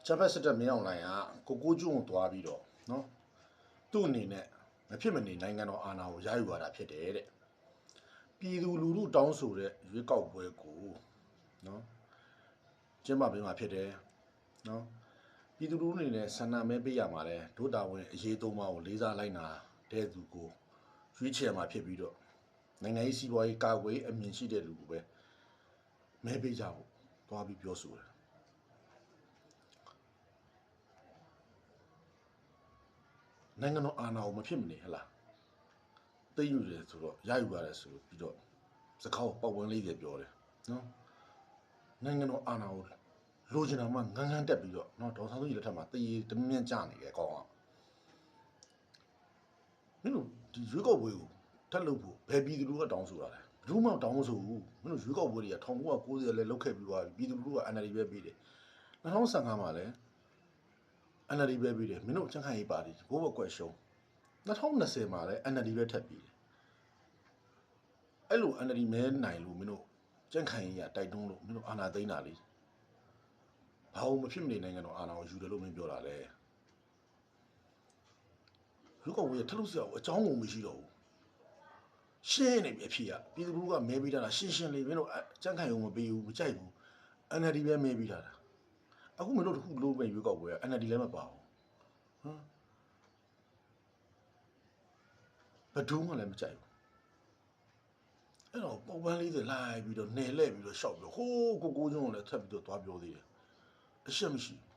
ချက်ဖက်စစ်တပ်မင်းအောင်လှိုင်ကကိုကျွန်းကိုသွားပြီးတော့နော်သူ့အနေနဲ့မဖြစ်မနေနိုင်ငံတော်အာဏာကိုရယူရတာဖြစ်တယ်တဲ့ပြည်သူလူထုတောင်းဆိုတဲ့ရွေးကောက်ပွဲကိုနော်ကျင်းပပေးမှာဖြစ်တယ်နော်ပြည်သူလူထုအနေနဲ့ဆန္ဒမဲပေးရမှာလဲဒုတာဝန်အရေးသုံးပါးကိုလေးစားလိုက်နာတဲ့သူကိုရွေးချယ်မှာဖြစ်ပြီးတော့နိုင်ငံရေးစီးပွားရေးကာကွယ်အမြင်ရှိတဲ့လူကိုပဲမဲပေးကြဖို့သွားပြီးပြောဆိုတယ်နိုင်ငံတော်အာဏာကိုမဖြစ်မနေဟလားသိယူတယ်ဆိုတော့ရယူရတယ်ဆိုပြီးတော့စကားကိုပတ်ဝန်းလေးတွေပြောတယ်နော်နိုင်ငံတော်အာဏာကိုလိုချင်တာမှငန်းငန်းတက်ပြီးတော့နော်ဒေါ်ဆောင်သူကြီးလက်ထက်မှာတည်တမြင့်ကြနေတယ်ကောင်းအောင်မင်းတို့ဒီရွေးကောက်ပွဲကိုထပ်လုပ်ဖို့ဘယ်ပြည်သူလူကတောင်းဆိုတာလဲဘူးမှတောင်းမဆိုဘူးမင်းတို့ရွေးကောက်ပွဲတွေက1990လဲလောက်ခဲ့ပြီးသွားပြီပြည်သူလူက NLD ပဲပေးတယ်2015မှာလဲ NLD ပဲပေးတယ်မင်းတို့ချန်ခိုင်ရေးပါတီဘိုးဘကွက်ရှုံး2020မှာလဲ NLD ပဲထပ်ပြီးတယ်အဲ့လို NLD မဲနိုင်လို့မင်းတို့ချန်ခိုင်ရေးကတိုက်တွန်းလို့မင်းတို့အာဏာသိမ်းတာလေဘာလို့မဖြစ်မနေနိုင်ငံတော်အာဏာကိုယူတယ်လို့မင်းပြောတာလဲရွေးကောက်ပွဲထပ်လို့စရာအကြောင်းကိုမရှိတော့ဘူးရှင်းနေပြီအဖြစ်ရပြည်သူလူကမဲပေးတာရှင်းလေးမင်းတို့ချန်ခိုင်ရေးမပေးဘူးမကြိုက်ဘူး NLD ပဲမဲပေးတာအခုမင်းတို့တခုလို့ပဲရွေးကောက်ပွဲက NLD လည်းမပါဘူးဘယ်သူမှလည်းမကြိုက်ဘူးအဲ့တော့ပုံပန်းလေးတွေလိုက်ပြီးတော့နယ်လဲပြီးတော့ရှောက်ပြီးတော့ဟိုးကိုကျွန်းကိုလည်းထပ်ပြီးတော့သွားပြောသေးတယ်အရှက်မရှိဘူး